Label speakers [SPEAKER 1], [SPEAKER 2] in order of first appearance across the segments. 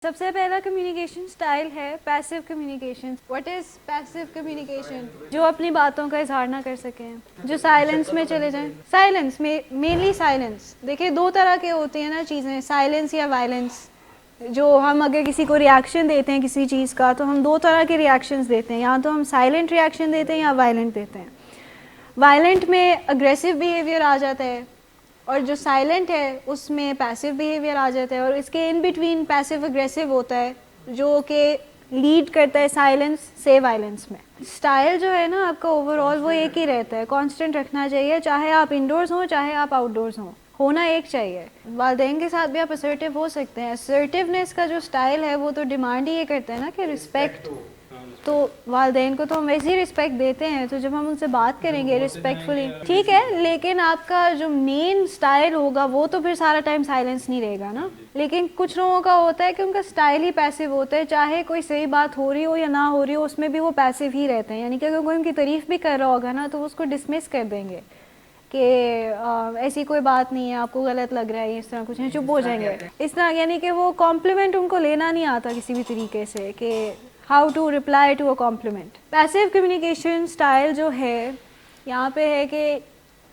[SPEAKER 1] سب سے پہلا communication style ہے passive communication. What is passive communication? جو اپنی باتوں کا اظہار نہ کر سکیں, جو سائلنس میں چلے جائیں. سائلنس میں مینلی سائلنس. دیکھیں دو طرح کے ہوتے ہیں نا چیزیں, سائلنس یا وائلنس. جو ہم اگر کسی کو ریاکشن دیتے ہیں کسی چیز کا تو ہم دو طرح کے ریاکشنز دیتے ہیں, یا تو ہم سائلنٹ ریاکشن دیتے ہیں یا وائلنٹ دیتے ہیں. وائلنٹ میں اگریسو بیہیویئر آ جاتا ہے, اور جو سائلنٹ ہے اس میں پیسیو بیہیویئر آ جاتا ہے, اور اس کے ان بٹوین پیسیو اگریسو ہوتا ہے جو کہ لیڈ کرتا ہے سائلنس سے وائلنس میں. سٹائل جو ہے نا آپ کا اوور آل وہ ایک ہی رہتا ہے, کانسٹنٹ رکھنا چاہیے, چاہے آپ انڈورز ہوں چاہے آپ آؤٹ ڈورز ہوں, ہونا ایک چاہیے. والدین کے ساتھ بھی آپ اسرٹیو ہو سکتے ہیں. اسرٹیونیس کا جو سٹائل ہے وہ تو ڈیمانڈ ہی یہ کرتا ہے نا کہ رسپیکٹ. تو والدین کو تو ہم ویسے ہی رسپیکٹ دیتے ہیں, تو جب ہم ان سے بات کریں گے رسپیکٹفلی ٹھیک ہے, لیکن آپ کا جو مین سٹائل ہوگا وہ تو پھر سارا ٹائم سائلنس نہیں رہے گا نا. لیکن کچھ لوگوں کا ہوتا ہے کہ ان کا سٹائل ہی پیسیو ہوتا ہے, چاہے کوئی صحیح بات ہو رہی ہو یا نہ ہو رہی ہو اس میں بھی وہ پیسیو ہی رہتے ہیں. یعنی کہ اگر کوئی ان کی تعریف بھی کر رہا ہوگا نا تو وہ اس کو ڈسمس کر دیں گے کہ ایسی کوئی بات نہیں ہے, آپ کو غلط لگ رہا ہے, اس طرح کچھ نہیں, چپ ہو جائیں گے اس طرح. یعنی کہ وہ کمپلیمنٹ ان کو لینا نہیں آتا کسی بھی طریقے سے کہ how to reply to a compliment. Passive communication style جو ہے یہاں پہ ہے کہ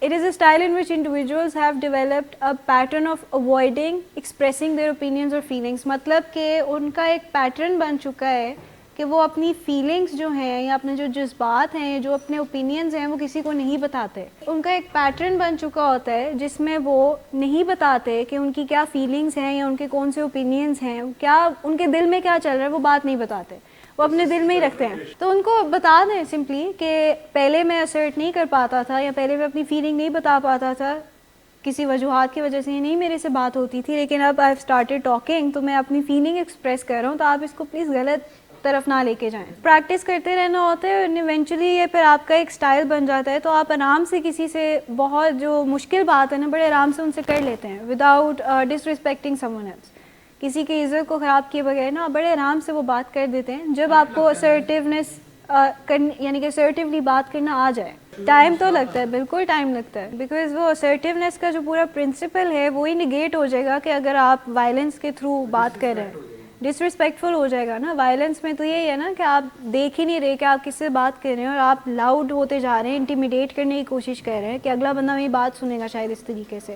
[SPEAKER 1] it is a style in which individuals have developed a pattern of avoiding expressing their opinions or feelings. مطلب کہ ان کا ایک پیٹرن بن چکا ہے کہ وہ اپنی فیلنگس جو ہیں یا اپنے جو جذبات ہیں, جو اپنے اوپینینز ہیں, وہ کسی کو نہیں بتاتے. ان کا ایک پیٹرن بن چکا ہوتا ہے جس میں وہ نہیں بتاتے کہ ان کی کیا فیلنگس ہیں یا ان کے کون سے اوپینینز ہیں, کیا ان کے دل میں کیا چل رہا ہے, وہ بات نہیں بتاتے, وہ اپنے دل میں ہی رکھتے ہیں. تو ان کو بتا دیں سمپلی کہ پہلے میں اسرٹ نہیں کر پاتا تھا یا پہلے میں اپنی فیلنگ نہیں بتا پاتا تھا کسی وجوہات کی وجہ سے, نہیں میرے سے بات ہوتی تھی, لیکن اب آئی ہیو اسٹارٹیڈ ٹاکنگ تو میں اپنی فیلنگ ایکسپریس کر رہا ہوں, تو آپ اس کو پلیز غلط طرف نہ لے کے جائیں. پریکٹس کرتے رہنا ہوتا ہے, اور ایونچولی یہ پھر آپ کا ایک سٹائل بن جاتا ہے. تو آپ آرام سے کسی سے بہت جو مشکل بات ہے نا بڑے آرام سے ان سے کر لیتے ہیں وداؤٹ ڈس ریسپیکٹنگ سم ون ایلس. کسی کی عزت کو خراب کیے بغیر نا بڑے آرام سے وہ بات کر دیتے ہیں جب آپ کو اسرٹیونیس یعنی کہ اسرٹیولی بات کرنا آ جائے. ٹائم تو لگتا ہے, بالکل ٹائم لگتا ہے, بیکاز وہ اسرٹیونیس کا جو پورا پرنسپل ہے وہی نگیٹ ہو جائے گا کہ اگر آپ وائلنس کے تھرو بات کر رہے ہیں, ڈس ریسپیکٹفل ہو جائے گا نا. وائلنس میں تو یہی ہے نا کہ آپ دیکھ ہی نہیں رہے کہ آپ کس سے بات کر رہے ہیں, اور آپ لاؤڈ ہوتے جا رہے ہیں, انٹیمیڈیٹ کرنے کی کوشش کر رہے ہیں کہ اگلا بندہ میری بات سنے گا شاید اس طریقے سے.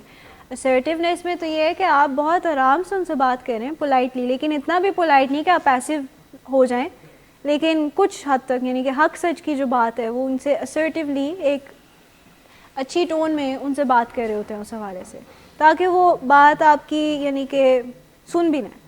[SPEAKER 1] اسرٹیونیس میں تو یہ ہے کہ آپ بہت آرام سے ان سے بات کریں پولائٹلی, لیکن اتنا بھی پولائٹ نہیں کہ آپ پیسیو ہو جائیں, لیکن کچھ حد تک. یعنی کہ حق سچ کی جو بات ہے وہ ان سے اسرٹیولی ایک اچھی ٹون میں ان سے بات کر رہے ہوتے ہیں اس حوالے سے, تاکہ وہ بات آپ کی یعنی کہ سن بھی لیں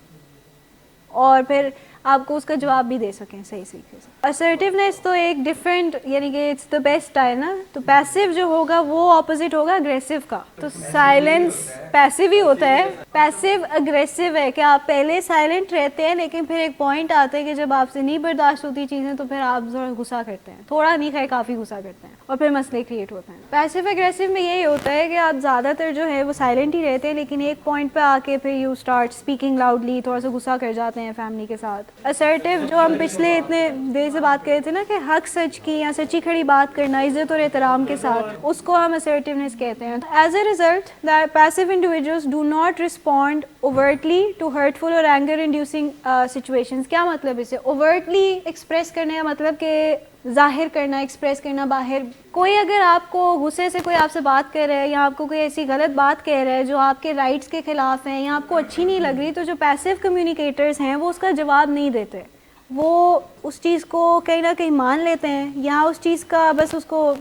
[SPEAKER 1] اور پھر آپ کو اس کا جواب بھی دے سکیں صحیح طریقے سے. اسرٹیونیس تو ایک ڈفرینٹ یعنی کہ اٹس دا بیسٹ اسٹائل نا. تو پیسیو جو ہوگا وہ اپوزٹ ہوگا اگریسو کا. تو سائلنس پیسیو ہی ہوتا ہے, پیسیو اگریسو ہے کہ آپ پہلے سائلنٹ رہتے ہیں لیکن پھر ایک پوائنٹ آتا ہے کہ جب آپ سے نہیں برداشت ہوتی چیزیں تو پھر آپ ذرا غصہ کرتے ہیں, تھوڑا نہیں خیر کافی غصہ کرتے ہیں, اور پھر مسئلے کریٹ ہوتے ہیں. پیسیو اگریسو میں یہی ہوتا ہے کہ آپ زیادہ تر جو ہے وہ سائلنٹ ہی رہتے ہیں, لیکن ایک پوائنٹ پہ آ کے پھر یو اسٹارٹ اسپیکنگ لاؤڈلی, تھوڑا سا غصہ کر جاتے ہیں فیملی کے ساتھ. اسرٹیو جو ہم پچھلے اتنے دیر سے بات کر رہے تھے نا کہ حق سچ کی یا سچی کھڑی بات کرنا عزت اور احترام کے ساتھ, اس کو ہم اسرٹیونیس کہتے ہیں. As a result that passive individuals do not respond overtly to hurtful اور اینگر انڈیوسنگ سچویشنز. کیا مطلب اسے اوورٹلی ایکسپریس کرنے کا مطلب کہ ظاہر کرنا, ایکسپریس کرنا باہر. کوئی اگر آپ کو غصے سے کوئی آپ سے بات کر رہا ہے یا آپ کو کوئی ایسی غلط بات کہہ رہا ہے جو آپ کے رائٹس کے خلاف ہیں یا آپ کو اچھی نہیں لگ رہی, تو جو پیسیو کمیونیکیٹرز ہیں وہ اس کا جواب نہیں دیتے, وہ اس چیز کو کہیں نہ کہیں مان لیتے ہیں یا اس چیز کا بس اس کو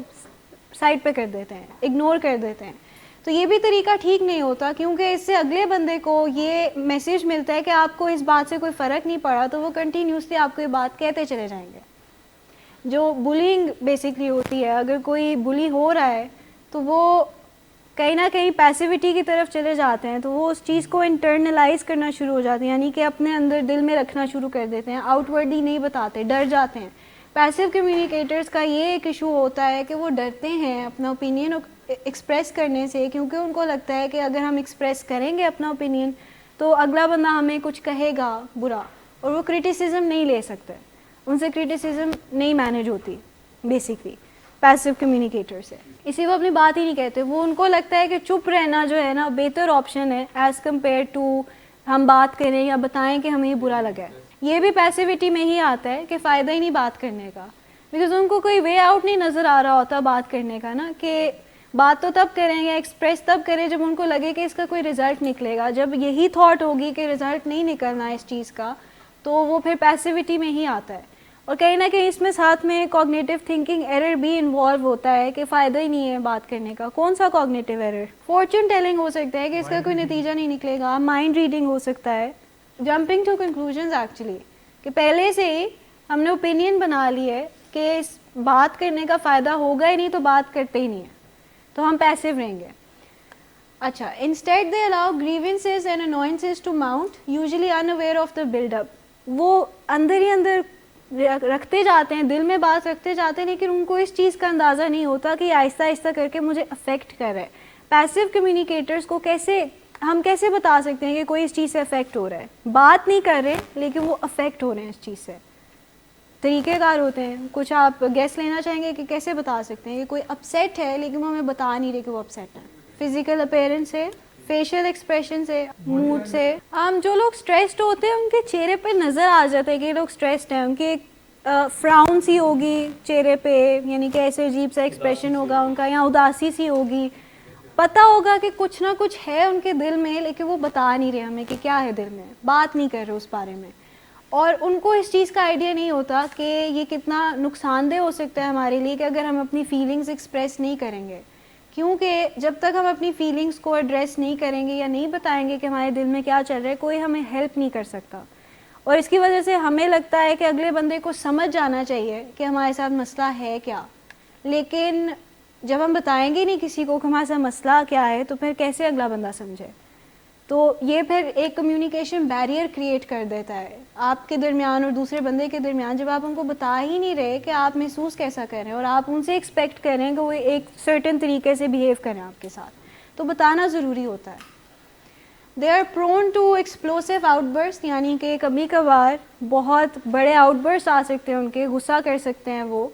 [SPEAKER 1] سائڈ پہ کر دیتے ہیں, اگنور کر دیتے ہیں. تو یہ بھی طریقہ ٹھیک نہیں ہوتا, کیونکہ اس سے اگلے بندے کو یہ میسیج ملتا ہے کہ آپ کو اس بات سے کوئی فرق نہیں پڑا, تو وہ کنٹینیوسلی آپ کو یہ بات کہتے چلے جائیں گے. جو بلینگ بیسکلی ہوتی ہے, اگر کوئی بلی ہو رہا ہے تو وہ کہیں نہ کہیں پیسیوٹی کی طرف چلے جاتے ہیں, تو وہ اس چیز کو انٹرنلائز کرنا شروع ہو جاتے ہیں, یعنی کہ اپنے اندر دل میں رکھنا شروع کر دیتے ہیں, آؤٹ ورڈلی نہیں بتاتے, ڈر جاتے ہیں. پیسیو کمیونیکیٹرز کا یہ ایک ایشو ہوتا ہے کہ وہ ڈرتے ہیں اپنا اوپینین ایکسپریس کرنے سے, کیونکہ ان کو لگتا ہے کہ اگر ہم ایکسپریس کریں گے اپنا اوپینین تو اگلا بندہ ہمیں کچھ کہے گا برا, اور وہ کرٹیسزم نہیں لے سکتے, ان سے کرٹیسزم نہیں مینیج ہوتی بیسکلی پیسیو کمیونیکیٹر سے, اسی وہ اپنی بات ہی نہیں کہتے. وہ ان کو لگتا ہے کہ چپ رہنا جو ہے نا بہتر آپشن ہے ایز کمپیئر ٹو ہم بات کریں یا بتائیں کہ ہمیں یہ برا لگا ہے. یہ بھی پیسیوٹی میں ہی آتا ہے کہ فائدہ ہی نہیں بات کرنے کا, بیکاز ان کو کوئی وے آؤٹ نہیں نظر آ رہا ہوتا بات کرنے کا نا, کہ بات تو تب کریں یا ایکسپریس تب کریں جب ان کو لگے کہ اس کا کوئی رزلٹ نکلے گا. جب یہی تھاٹ ہوگی کہ رزلٹ نہیں نکلنا ہے اس چیز کا, تو وہ پھر پیسیوٹی میں ہی آتا ہے. اور کہیں نہ کہیں اس میں ساتھ میں کوگنیٹو تھنکنگ ایرر بھی انوالو ہوتا ہے کہ فائدہ ہی نہیں ہے بات کرنے کا. کون سا کوگنیٹو ایرر؟ فارچون ٹیلنگ ہو سکتا ہے کہ اس کا کوئی نتیجہ نہیں نکلے گا, مائنڈ ریڈنگ ہو سکتا ہے, جمپنگ ٹو کنکلوژنز ایکچولی, کہ پہلے سے ہی ہم نے اوپینین بنا لی ہے کہ اس بات کرنے کا فائدہ ہوگا ہی نہیں تو بات کرتے ہی نہیں ہیں, تو ہم پیسو رہیں گے. اچھا, instead they allow grievances and annoyances to mount usually unaware of the build up. وہ اندر ہی اندر رکھتے جاتے ہیں, دل میں بات رکھتے جاتے ہیں, لیکن ان کو اس چیز کا اندازہ نہیں ہوتا کہ آہستہ آہستہ کر کے مجھے افیکٹ کر رہا ہے. پیسو کمیونیکیٹرز کو ہم کیسے بتا سکتے ہیں کہ کوئی اس چیز سے افیکٹ ہو رہا ہے؟ بات نہیں کر رہے لیکن وہ افیکٹ ہو رہے ہیں اس چیز سے. طریقہ کار ہوتے ہیں, کچھ آپ گیس لینا چاہیں گے کہ کیسے بتا سکتے ہیں کہ کوئی اپسیٹ ہے لیکن وہ ہمیں بتا نہیں رہے کہ وہ اپسیٹ ہے؟ فزیکل اپیرنس سے, فیشیل ایکسپریشن سے, موڈ سے. جو لوگ اسٹریسڈ ہوتے ہیں ان کے چہرے پہ نظر آ جاتا ہے کہ یہ لوگ اسٹریسڈ ہیں. ان کی ایک فراؤن سی ہوگی چہرے پہ, یعنی کہ ایسے عجیب سا ایکسپریشن ہوگا ان کا, یا اداسی سی ہوگی. پتہ ہوگا کہ کچھ نہ کچھ ہے ان کے دل میں, لیکن وہ بتا نہیں رہے ہمیں کہ کیا ہے دل میں, بات نہیں کر رہے اس بارے میں. اور ان کو اس چیز کا آئیڈیا نہیں ہوتا کہ یہ کتنا نقصان دہ ہو سکتا ہے ہمارے لیے کہ اگر ہم اپنی فیلنگز ایکسپریس نہیں کریں گے. کیونکہ جب تک ہم اپنی فیلنگز کو ایڈریس نہیں کریں گے یا نہیں بتائیں گے کہ ہمارے دل میں کیا چل رہا ہے, کوئی ہمیں ہیلپ نہیں کر سکتا. اور اس کی وجہ سے ہمیں لگتا ہے کہ اگلے بندے کو سمجھ جانا چاہیے کہ ہمارے ساتھ مسئلہ ہے کیا, لیکن جب ہم بتائیں گے نہیں کسی کو کہ ہمارے ساتھ مسئلہ کیا ہے, تو پھر کیسے اگلا بندہ سمجھے؟ تو یہ پھر ایک کمیونیکیشن بیریئر کریٹ کر دیتا ہے آپ کے درمیان اور دوسرے بندے کے درمیان, جب آپ ان کو بتا ہی نہیں رہے کہ آپ محسوس کیسا کر رہے ہیں, اور آپ ان سے ایکسپیکٹ کر رہے ہیں کہ وہ ایک سرٹن طریقے سے بیہیو کریں آپ کے ساتھ, تو بتانا ضروری ہوتا ہے. They are prone to explosive outbursts, یعنی کہ کبھی کبھار بہت بڑے آؤٹ برسٹ آ سکتے ہیں ان کے, غصہ کر سکتے ہیں وہ,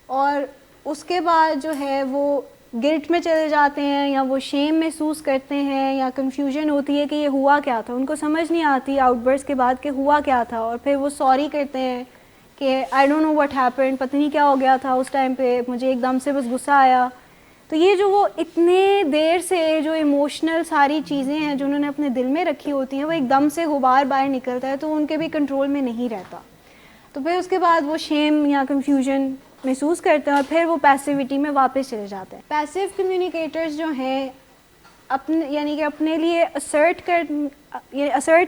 [SPEAKER 1] اور اس کے بعد جو ہے وہ گلٹ میں چلے جاتے ہیں, یا وہ شیم محسوس کرتے ہیں, یا کنفیوژن ہوتی ہے کہ یہ ہوا کیا تھا. ان کو سمجھ نہیں آتی آؤٹ برسٹ کے بعد کہ ہوا کیا تھا, اور پھر وہ سوری کرتے ہیں کہ I don't know what happen, پتہ نہیں کیا ہو گیا تھا اس ٹائم پہ, مجھے ایک دم سے بس غصہ آیا. تو یہ جو وہ اتنے دیر سے جو ایموشنل ساری چیزیں ہیں جو انہوں نے اپنے دل میں رکھی ہوتی ہیں, وہ ایک دم سے غبار باہر نکلتا ہے, تو ان کے بھی کنٹرول میں نہیں رہتا. تو پھر اس کے بعد وہ شیم یا کنفیوژن محسوس کرتے ہیں, اور پھر وہ پیسیوٹی میں واپس چلے جاتے ہیں. پیسیو کمیونیکیٹرز جو ہیں اپنے, یعنی کہ اپنے لیے اسرٹ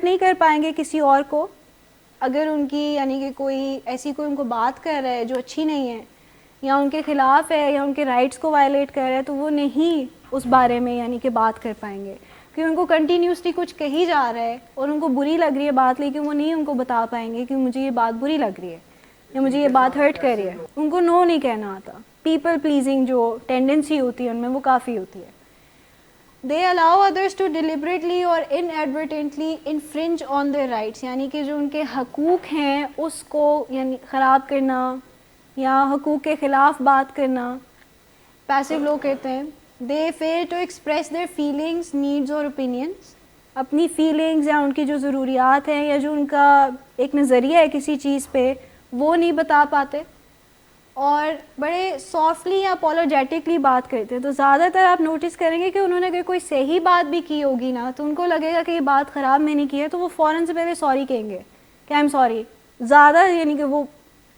[SPEAKER 1] نہیں کر پائیں گے کسی اور کو, اگر ان کی یعنی کہ کوئی ایسی کوئی ان کو بات کر رہا ہے جو اچھی نہیں ہے, یا ان کے خلاف ہے, یا ان کے رائٹس کو وائلیٹ کر رہا ہے, تو وہ نہیں اس بارے میں یعنی کہ بات کر پائیں گے, کیونکہ ان کو کنٹینیوسلی کچھ کہی جا رہا ہے اور ان کو بری لگ رہی ہے بات, لیکن وہ نہیں ان کو بتا پائیں گے کہ مجھے یہ بات بری لگ رہی ہے یا مجھے یہ بات ہرٹ کر رہی ہے. ان کو نو نہیں کہنا آتا. پیپل پلیزنگ جو ٹینڈنسی ہوتی ہے ان میں, وہ کافی ہوتی ہے. دے الاؤ ادرس ٹو ڈیلیبریٹلی اور انیڈورٹنٹلی انفرنج آن دیئر رائٹس, یعنی کہ جو ان کے حقوق ہیں اس کو یعنی خراب کرنا یا حقوق کے خلاف بات کرنا پیسو لوگ کہتے ہیں. They fail to express their feelings, needs اور اوپینینس. اپنی فیلنگز یا ان کی جو ضروریات ہیں یا جو ان کا ایک نظریہ ہے کسی چیز پہ, وہ نہیں بتا پاتے, اور بڑے سافٹلی یا اپولوجیٹکلی بات کرتے ہیں. تو زیادہ تر آپ نوٹس کریں گے کہ انہوں نے اگر کوئی صحیح بات بھی کی ہوگی نا, تو ان کو لگے گا کہ یہ بات خراب میں نہیں کی ہے, تو وہ فوراً سے پہلے سوری کہیں گے کہ آئی ایم سوری. زیادہ یعنی کہ وہ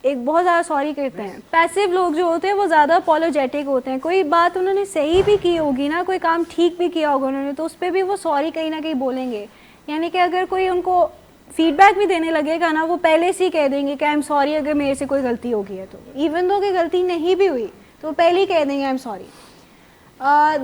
[SPEAKER 1] ایک بہت زیادہ سوری کرتے ہیں. پیسو لوگ جو ہوتے ہیں وہ زیادہ اپولوجیٹک ہوتے ہیں. کوئی بات انہوں نے صحیح بھی کی ہوگی نا, کوئی کام ٹھیک بھی کیا ہوگا انہوں نے, تو اس پہ بھی وہ سوری کہیں نہ کہیں بولیں گے. یعنی کہ اگر کوئی ان کو فیڈ بیک بھی دینے لگے گا نا, وہ پہلے سے ہی کہہ دیں گے کہ آئی ایم سوری اگر میرے سے کوئی غلطی ہوگی ہے, تو ایون دو کہ غلطی نہیں بھی ہوئی تو وہ پہلے ہی کہہ دیں گے I'm sorry.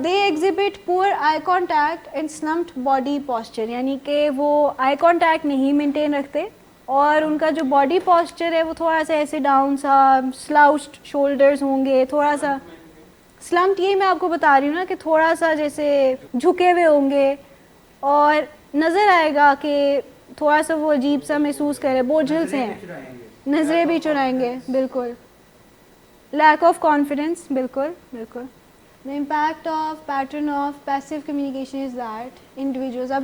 [SPEAKER 1] They exhibit poor eye contact and slumped body posture, یعنی کہ وہ آئی کانٹیکٹ نہیں مینٹین رکھتے, اور ان کا جو باڈی پوسچر ہے وہ تھوڑا سا ایسے ڈاؤن سا, سلاؤچڈ شولڈرز ہوں گے, تھوڑا سا سلمپڈ, یہی میں آپ کو بتا رہی ہوں نا کہ تھوڑا سا جیسے جھکے ہوئے ہوں گے, اور نظر آئے گا کہ تھوڑا سا وہ عجیب سا محسوس کرے, بوجھل سے ہیں, نظریں بھی چرائیں گے. بالکل. Lack of confidence. بالکل بالکل. The impact of pattern of passive communication is that individuals, اب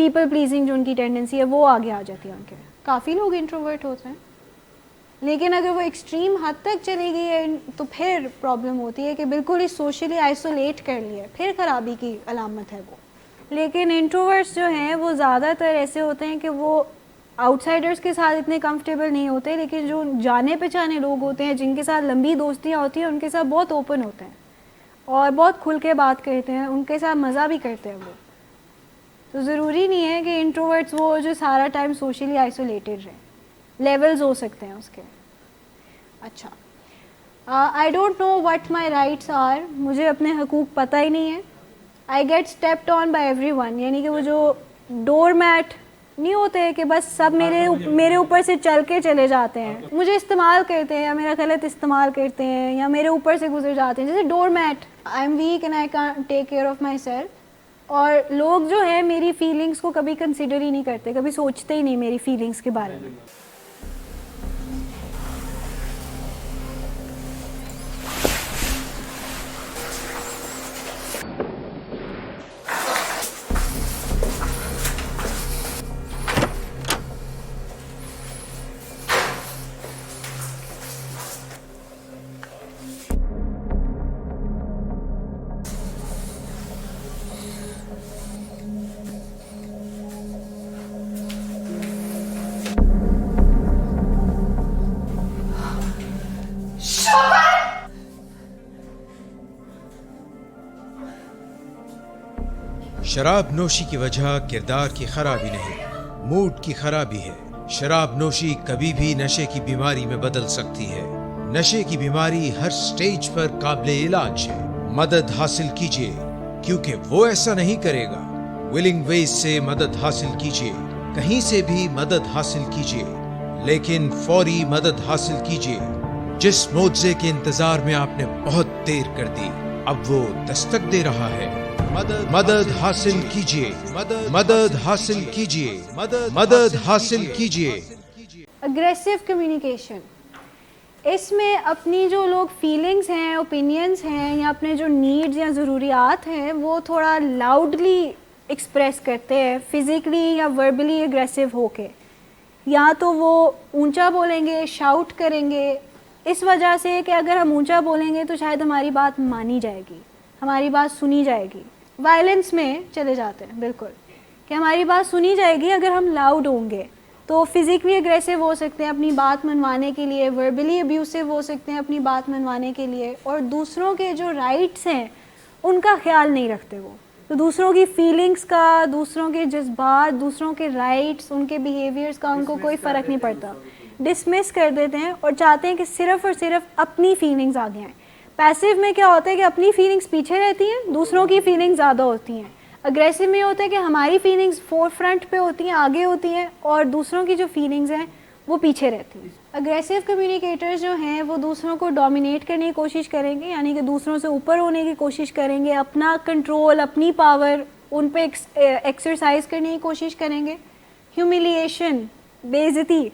[SPEAKER 1] پیپل پلیزنگ جو ان کی ٹینڈنسی ہے وہ آگے آ جاتی ہے ان کے. کافی لوگ انٹروورٹ ہوتے ہیں, لیکن اگر وہ ایکسٹریم حد تک چلی گئی ہے تو پھر پرابلم ہوتی ہے کہ بالکل ہی سوشلی آئسولیٹ کر لیا, پھر خرابی کی علامت ہے وہ. لیکن انٹروورٹس جو ہیں وہ زیادہ تر ایسے ہوتے ہیں کہ وہ آؤٹ سائڈرس کے ساتھ اتنے کمفرٹیبل نہیں ہوتے, لیکن جو جانے پہچانے لوگ ہوتے ہیں جن کے ساتھ لمبی دوستیاں ہوتی ہیں ان کے ساتھ بہت اوپن ہوتے ہیں اور بہت کھل کے بات کرتے ہیں, ان کے ساتھ مزہ بھی کرتے ہیں وہ. تو ضروری نہیں ہے کہ انٹروورٹس وہ جو سارا ٹائم سوشلی آئسولیٹڈ رہے, لیولز ہو سکتے ہیں اس کے. اچھا, I don't know what my rights are, مجھے اپنے حقوق پتہ ہی نہیں ہے. I get stepped on by everyone, یعنی کہ وہ جو ڈور میٹ نہیں ہوتے کہ بس سب میرے اوپر سے چل کے چلے جاتے ہیں, مجھے استعمال کرتے ہیں یا میرا غلط استعمال کرتے ہیں یا میرے اوپر سے گزر جاتے ہیں, جیسے door mat. I am weak and I can't take care of my self. اور لوگ جو ہیں میری فیلنگس کو کبھی کنسیڈر ہی نہیں کرتے, کبھی سوچتے ہی نہیں میری فیلنگس کے بارے میں.
[SPEAKER 2] شراب نوشی کی وجہ کردار کی خرابی نہیں, موڈ کی خرابی ہے. شراب نوشی کبھی بھی نشے کی بیماری میں بدل سکتی ہے. نشے کی بیماری ہر سٹیج پر قابل علاج ہے. مدد حاصل کیجیے کیونکہ وہ ایسا نہیں کرے گا. ولنگ ویز سے مدد حاصل کیجیے, کہیں سے بھی مدد حاصل کیجیے, لیکن فوری مدد حاصل کیجیے. جس معجزے کے انتظار میں آپ نے بہت دیر کر دی اب وہ دستک دے رہا ہے. مدد حاصل کیجیے, مدد حاصل کیجیے, مدد حاصل کیجیے.
[SPEAKER 1] اگریسو کمیونیکیشن, اس میں اپنی جو لوگ فیلنگز ہیں, اوپینینز ہیں یا اپنے جو نیڈز یا ضروریات ہیں وہ تھوڑا لاؤڈلی ایکسپریس کرتے ہیں, فزیکلی یا وربلی اگریسو ہو کے. یا تو وہ اونچا بولیں گے, شاؤٹ کریں گے, اس وجہ سے کہ اگر ہم اونچا بولیں گے تو شاید ہماری بات مانی جائے گی, ہماری بات سنی جائے گی. وائلنس میں چلے جاتے ہیں بالکل کہ ہماری بات سنی جائے گی اگر ہم لاؤڈ ہوں گے. تو فزیکلی اگریسو ہو سکتے ہیں اپنی بات منوانے کے لیے, وربلی ابیوسو ہو سکتے ہیں اپنی بات منوانے کے لیے, اور دوسروں کے جو رائٹس ہیں ان کا خیال نہیں رکھتے وہ. تو دوسروں کی فیلنگس کا, دوسروں کے جذبات, دوسروں کے رائٹس, ان کے بیہیویئرس کا ان کو کوئی فرق نہیں پڑتا, ڈسمس کر دیتے ہیں اور چاہتے ہیں کہ صرف اور صرف اپنی فیلنگز آگے آئیں. پیسو میں کیا ہوتا ہے کہ اپنی فیلنگز پیچھے رہتی ہیں, دوسروں کی فیلنگز زیادہ ہوتی ہیں. اگریسو میں ہوتا ہے کہ ہماری فیلنگز فور فرنٹ پہ ہوتی ہیں, آگے ہوتی ہیں, اور دوسروں کی جو فیلنگز ہیں وہ پیچھے رہتی ہیں. اگریسو کمیونیکیٹرز جو ہیں وہ دوسروں کو ڈومینیٹ کرنے کی کوشش کریں گے, یعنی کہ دوسروں سے اوپر ہونے کی کوشش کریں گے, اپنا کنٹرول, اپنی پاور ان پہ ایکسرسائز کرنے کی کوشش کریں گے. ہیوملیشن, بے عزتی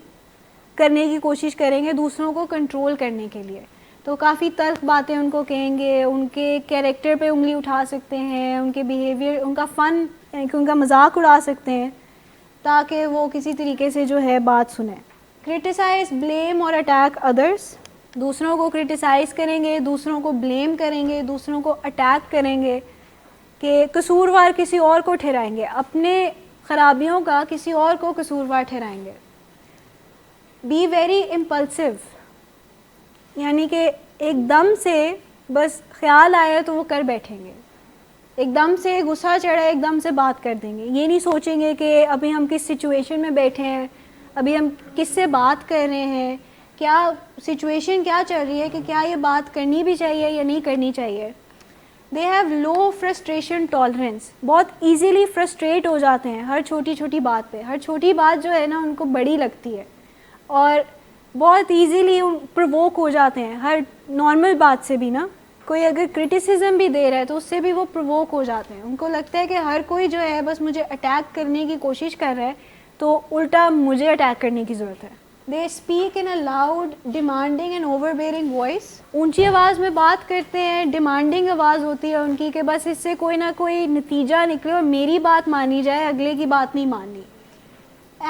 [SPEAKER 1] کرنے کی کوشش کریں گے دوسروں کو کنٹرول کرنے کے لیے. تو کافی تلخ باتیں ان کو کہیں گے, ان کے کیریکٹر پہ انگلی اٹھا سکتے ہیں, ان کے بیہیویئر, ان کا فن, ان کا مذاق اڑا سکتے ہیں تاکہ وہ کسی طریقے سے جو ہے بات سنیں. کرٹیسائز, بلیم اور اٹیک ادرس, دوسروں کو کرٹیسائز کریں گے, دوسروں کو بلیم کریں گے, دوسروں کو اٹیک کریں گے کہ قصوروار کسی اور کو ٹھہرائیں گے, اپنے خرابیوں کا کسی اور کو قصوروار ٹھہرائیں گے. بی ویری امپلسو, یعنی کہ ایک دم سے بس خیال آیا تو وہ کر بیٹھیں گے, ایک دم سے غصہ چڑھا ایک دم سے بات کر دیں گے. یہ نہیں سوچیں گے کہ ابھی ہم کس سچویشن میں بیٹھے ہیں, ابھی ہم کس سے بات کر رہے ہیں, کیا سچویشن کیا چل رہی ہے, کہ کیا یہ بات کرنی بھی چاہیے یا نہیں کرنی چاہیے. They have low frustration tolerance, بہت ایزیلی فرسٹریٹ ہو جاتے ہیں ہر چھوٹی چھوٹی بات پہ. ہر چھوٹی بات جو ہے نا ان کو بڑی لگتی ہے اور بہت ایزیلی پرووک ہو جاتے ہیں ہر نارمل بات سے بھی نا. کوئی اگر کرٹیسزم بھی دے رہا ہے تو اس سے بھی وہ پرووک ہو جاتے ہیں. ان کو لگتا ہے کہ ہر کوئی جو ہے بس مجھے اٹیک کرنے کی کوشش کر رہا ہے تو الٹا مجھے اٹیک کرنے کی ضرورت ہے. They speak in a loud, demanding and overbearing voice. اونچی آواز میں بات کرتے ہیں, ڈیمانڈنگ آواز ہوتی ہے ان کی کہ بس اس سے کوئی نہ کوئی نتیجہ نکلے اور میری بات مانی جائے, اگلے کی بات نہیں ماننی.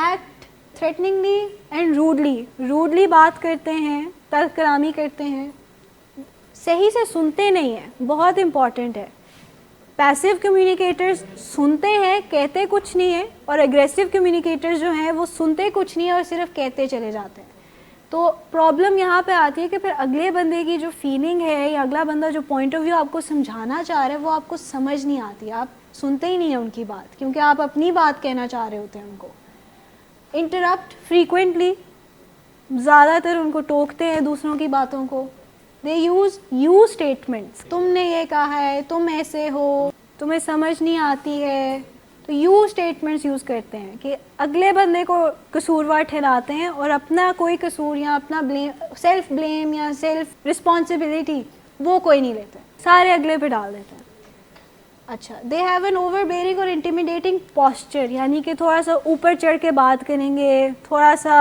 [SPEAKER 1] Act threateningly and rudely. Rudely بات کرتے ہیں, تلخ کلامی کرتے ہیں, صحیح سے سنتے نہیں ہیں, بہت امپورٹنٹ ہے. پیسیو کمیونیکیٹرز سنتے ہیں, کہتے کچھ نہیں ہے, اور اگریسو کمیونیکیٹرز جو ہیں وہ سنتے کچھ نہیں ہے اور صرف کہتے چلے جاتے ہیں. تو پرابلم یہاں پہ آتی ہے کہ پھر اگلے بندے کی جو فیلنگ ہے یا اگلا بندہ جو پوائنٹ آف ویو آپ کو سمجھانا چاہ رہا ہے وہ آپ کو سمجھ نہیں آتی, آپ سنتے ہی نہیں ہیں ان کی بات, کیونکہ آپ اپنی بات کہنا چاہ رہے ہوتے ہیں ان کو. انٹرپٹ فریکوینٹلی, زیادہ تر ان کو ٹوکتے ہیں دوسروں کی باتوں کو. They use you statements. تم نے یہ کہا ہے, تم ایسے ہو, تمہیں سمجھ نہیں آتی ہے. تو you statements یوز کرتے ہیں کہ اگلے بندے کو قصوروار ٹھہراتے ہیں اور اپنا کوئی قصور یا اپنا سیلف بلیم یا سیلف رسپانسبلٹی وہ کوئی نہیں لیتے, سارے اگلے پہ ڈال دیتے ہیں. اچھا, they have an over bearing اور انٹیمیڈیٹنگ پوسچر, یعنی کہ تھوڑا سا اوپر چڑھ کے بات کریں گے, تھوڑا سا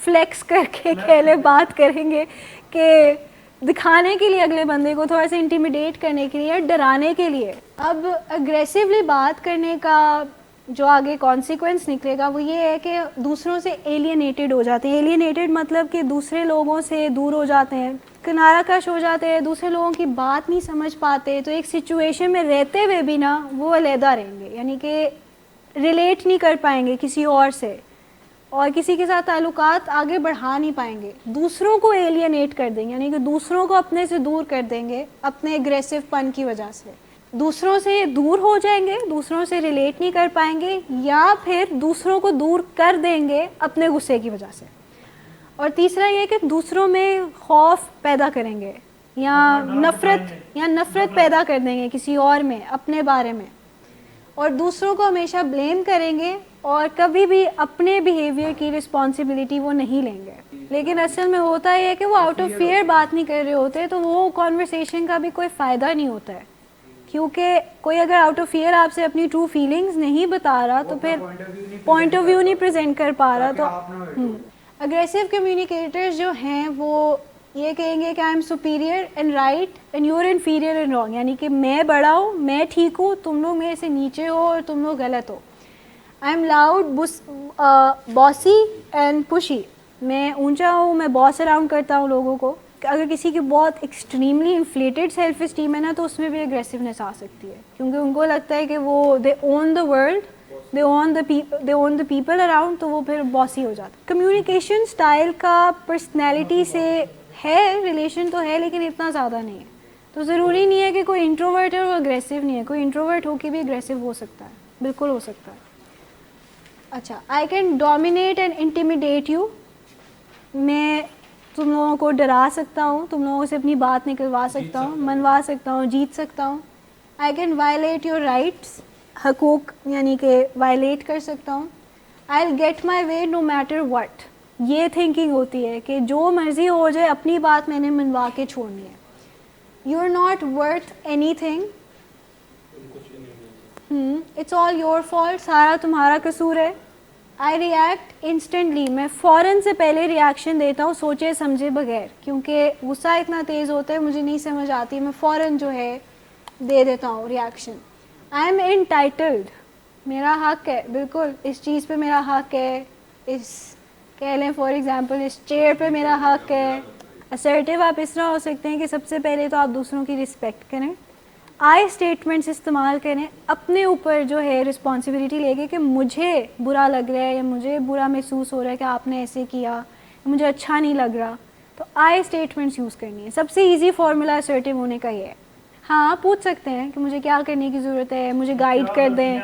[SPEAKER 1] فلیکس کر کے کہلے بات کریں گے کہ دکھانے کے لیے اگلے بندے کو, تھوڑا سا انٹیمیڈیٹ کرنے کے لیے, ڈرانے کے لیے. اب اگریسولی بات کرنے کا جو آگے کانسیکوینس نکلے گا وہ یہ ہے کہ دوسروں سے ایلینیٹڈ ہو جاتے ہیں. ایلینیٹڈ مطلب کہ دوسرے لوگوں سے دور ہو جاتے ہیں, کنارہ کش ہو جاتے ہیں, دوسرے لوگوں کی بات نہیں سمجھ پاتے. تو ایک سچویشن میں رہتے ہوئے بھی نا وہ علیحدہ رہیں گے, یعنی کہ ریلیٹ نہیں کر پائیں گے کسی اور سے, اور کسی کے ساتھ تعلقات آگے بڑھا نہیں پائیں گے. دوسروں کو ایلینیٹ کر دیں گے, یعنی کہ دوسروں کو اپنے سے دور کر دیں گے اپنے اگریسو پن کی وجہ سے. دوسروں سے دور ہو جائیں گے, دوسروں سے ریلیٹ نہیں کر پائیں گے, یا پھر دوسروں کو دور کر دیں گے اپنے غصے کی وجہ سے. اور تیسرا یہ کہ دوسروں میں خوف پیدا کریں گے یا نفرت پیدا کر دیں گے کسی اور میں اپنے بارے میں, اور دوسروں کو ہمیشہ بلیم کریں گے اور کبھی بھی اپنے بیہیویئر کی رسپانسبلٹی وہ نہیں لیں گے. لیکن اصل میں ہوتا یہ ہے کہ وہ آؤٹ آف فیئر بات نہیں کر رہے ہوتے, تو وہ کانورسیشن کا بھی کوئی فائدہ نہیں ہوتا ہے, کیونکہ کوئی اگر آؤٹ آف فیئر آپ سے اپنی ٹرو فیلنگز نہیں بتا رہا تو پھر پوائنٹ آف ویو نہیں پریزنٹ کر پا رہا. تو اگریسو کمیونیکیٹرز جو ہیں وہ یہ کہیں گے کہ I am superior and right and you are inferior and wrong, یعنی کہ میں بڑا ہوں, میں ٹھیک ہوں, تم لوگ میرے سے نیچے ہو اور تم لوگ غلط ہو. آئی ایم لاؤڈ, باسی اینڈ پشی, میں اونچا ہوں, میں باس اراؤنڈ کرتا ہوں لوگوں کو. اگر کسی کی بہت ایکسٹریملی انفلیٹڈ سیلف اسٹیم ہے نا تو اس میں بھی اگریسونیس آ سکتی ہے, کیونکہ ان کو لگتا ہے کہ وہ they owe the world, they owe the people around, تو وہ پھر باسی ہو جاتا. کمیونیکیشن اسٹائل کا پرسنالٹی سے ہے ریلیشن تو ہے, لیکن اتنا زیادہ نہیں ہے. تو ضروری نہیں ہے کہ کوئی انٹروورٹ ہے اور وہ اگریسو نہیں ہے, کوئی انٹروورٹ ہو کے بھی اگریسو ہو سکتا ہے, بالکل ہو سکتا ہے. اچھا, I can dominate and intimidate you, میں تم لوگوں کو ڈرا سکتا ہوں, تم لوگوں سے اپنی بات نکلوا سکتا ہوں, منوا سکتا ہوں, جیت سکتا ہوں. I can violate your rights, حقوق یعنی کہ وائلیٹ کر سکتا ہوں. I will get my way no matter what, یہ تھنکنگ ہوتی ہے کہ جو مرضی ہو جائے اپنی بات میں نے منوا کے چھوڑنی ہے. You are not worth anything, it's all your fault, سارا تمہارا قصور ہے. آئی ریئیکٹ انسٹنٹلی, میں فوراً سے پہلے ریئیکشن دیتا ہوں سوچے سمجھے بغیر, کیونکہ غصہ اتنا تیز ہوتا ہے مجھے نہیں سمجھ آتی, میں فوراً جو ہے دے دیتا ہوں ریئیکشن. آئی ایم انٹائٹلڈ, میرا حق ہے, بالکل اس چیز پہ میرا حق ہے, اس کہہ لیں فار ایگزامپل اس چیئر پہ میرا حق ہے. اسرٹیو آپ اس طرح ہو سکتے ہیں کہ سب سے پہلے تو آپ دوسروں کی رسپیکٹ کریں, آئی اسٹیٹمنٹس استعمال کریں, اپنے اوپر جو ہے رسپانسبلٹی لے کے کہ مجھے برا لگ رہا ہے یا مجھے برا محسوس ہو رہا ہے کہ آپ نے ایسے کیا, مجھے اچھا نہیں لگ رہا, تو آئی اسٹیٹمنٹس یوز کرنی ہے. سب سے ایزی فارمولا اسرٹیو ہونے کا یہ ہے. ہاں پوچھ سکتے ہیں کہ مجھے کیا کرنے کی ضرورت ہے, مجھے گائیڈ کر دیں,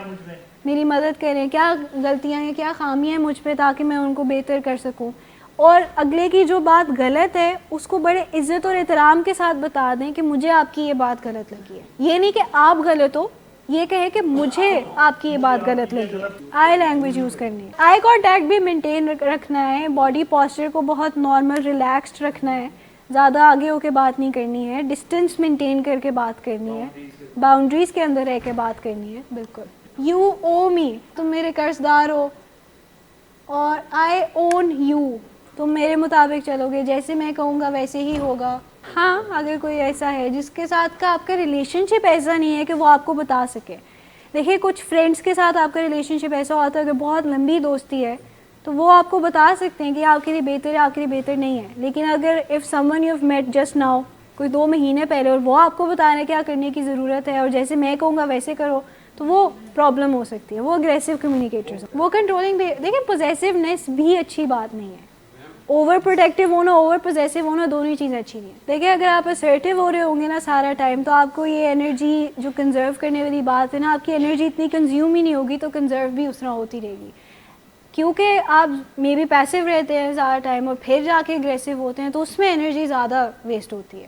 [SPEAKER 1] میری مدد کریں, کیا غلطیاں ہیں کیا خامیاں ہیں مجھ پہ تاکہ میں ان کو بہتر کر سکوں. اور اگلے کی جو بات غلط ہے اس کو بڑے عزت اور احترام کے ساتھ بتا دیں کہ مجھے آپ کی یہ بات غلط لگی ہے. یہ نہیں کہ آپ غلط ہو, یہ کہے کہ مجھے آپ کی یہ بات غلط لگی ہے. آئی لینگویج یوز کرنی ہے. آئی کانٹیکٹ بھی مینٹین رکھنا ہے, باڈی پاسچر کو بہت نارمل ریلیکسڈ رکھنا ہے, زیادہ آگے ہو کے بات نہیں کرنی ہے, ڈسٹینس مینٹین کر کے بات کرنی ہے, باؤنڈریز کے اندر رہ کے بات کرنی ہے. بالکل. یو او می, تم میرے قرض دار ہو, اور آئی اون یو, تم میرے مطابق چلو گے, جیسے میں کہوں گا ویسے ہی ہوگا. ہاں اگر کوئی ایسا ہے جس کے ساتھ کا آپ کا ریلیشن شپ ایسا نہیں ہے کہ وہ آپ کو بتا سکے. دیکھیے کچھ فرینڈس کے ساتھ آپ کا ریلیشن شپ ایسا ہوتا ہے, اگر بہت لمبی دوستی ہے تو وہ آپ کو بتا سکتے ہیں کہ آپ کے لیے بہتر ہے, آپ کے لیے بہتر نہیں ہے. لیکن اگر if some one you have met just now, کوئی 2 مہینے پہلے, اور وہ آپ کو بتا رہے ہیں کیا کرنے کی ضرورت ہے اور جیسے میں کہوں گا ویسے کرو, تو وہ پرابلم ہو سکتی ہے. وہ اگریسو کمیونیکیٹرز, وہ کنٹرولنگ بھی. دیکھیں پوزیسونیس بھی اچھی بات نہیں ہے. اوور پروٹیکٹیو ہونا, اوور پوزیسو ہونا, دونوں ہی چیزیں اچھی نہیں ہیں. دیکھیں اگر آپ اسرٹیو ہو رہے ہوں گے نا سارا ٹائم, تو آپ کو یہ انرجی جو کنزرو کرنے والی بات ہے نا, آپ کی انرجی اتنی کنزیوم ہی نہیں ہوگی, تو کنزرو بھی اس طرح ہوتی رہے گی. کیونکہ آپ مے بی پیسو رہتے ہیں سارا ٹائم اور پھر جا کے اگریسو ہوتے ہیں, تو اس میں انرجی زیادہ ویسٹ ہوتی ہے.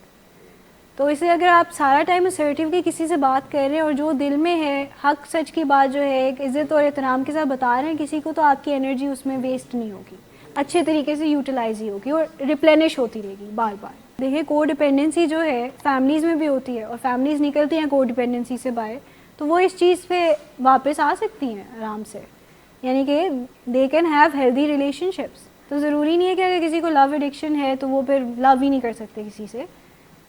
[SPEAKER 1] تو اس لیے اگر آپ سارا ٹائم اسرٹیولی کسی سے بات کر رہے ہیں اور جو دل میں ہے حق سچ کی بات جو ہے ایک عزت اور احترام کے ساتھ بتا رہے ہیں کسی کو, تو آپ کی انرجی اس میں ویسٹ نہیں ہوگی, اچھے طریقے سے یوٹیلائز ہی ہوگی اور ریپلینش ہوتی رہے گی بار بار. دیکھیں کو ڈپینڈنسی جو ہے فیملیز میں بھی ہوتی ہے, اور فیملیز نکلتی ہیں کو ڈپینڈنسی سے باہر, تو وہ اس چیز پہ واپس آ سکتی ہیں آرام سے. یعنی کہ they can have healthy relation ships. تو ضروری نہیں ہے کہ اگر کسی کو لو ایڈکشن ہے تو وہ پھر لو ہی نہیں کر سکتے کسی سے,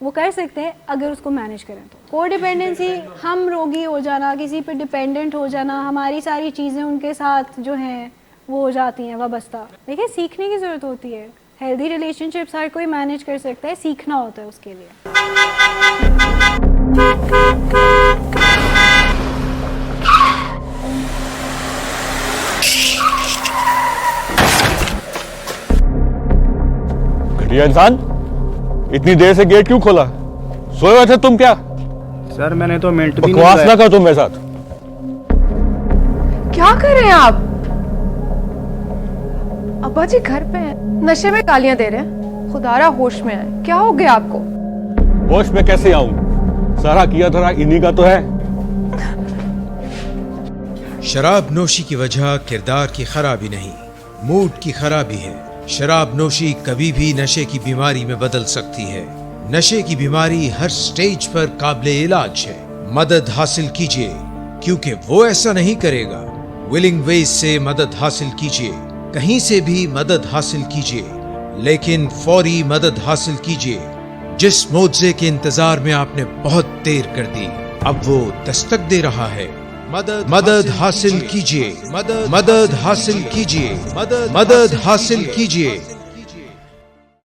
[SPEAKER 1] وہ کر سکتے ہیں اگر اس کو مینیج کریں. تو کو ڈپینڈنسی ہم روگی ہو جانا, کسی پہ ڈپینڈنٹ ہو جانا, ہماری ساری چیزیں ان کے ساتھ جو ہیں وہ ہو جاتی ہیں وابستہ. دیکھیں سیکھنے کی ضرورت ہوتی ہے. ہیلدی ریلیشن شپس ہر کوئی مینیج کر سکتا ہے, سیکھنا ہوتا ہے اس کے لیے.
[SPEAKER 3] گھٹیا انسان, اتنی دیر سے گیٹ کیوں کھولا؟ سوئے ہوئے تھے تم کیا؟
[SPEAKER 4] سر میں نے تو منٹ بھی
[SPEAKER 3] بکواس نہ کر تم میرے ساتھ.
[SPEAKER 5] کیا کر رہے ہیں آپ؟ ابا جی گھر پہ ہیں, نشے میں گالیاں دے رہے ہیں. خدارا ہوش میں آئے, کیا ہو گیا آپ کو؟
[SPEAKER 3] ہوش میں کیسے آؤں؟ سارا کیا دھرا انہی کا تو ہے.
[SPEAKER 2] شراب نوشی کی وجہ کردار کی خرابی نہیں, موڈ کی خرابی ہے. شراب نوشی کبھی بھی نشے کی بیماری میں بدل سکتی ہے. نشے کی بیماری ہر سٹیج پر قابل علاج ہے. مدد حاصل کیجیے, کیونکہ وہ ایسا نہیں کرے گا. ولنگ ویز سے مدد حاصل کیجیے, کہیں سے بھی مدد حاصل کیجیے, لیکن فوری مدد حاصل کیجیے. جس معجزے کے انتظار میں آپ نے بہت دیر کر دی, اب وہ دستک دے رہا ہے. مدد حاصل کیجیے, مدد حاصل کیجیے, مدد حاصل کیجیے.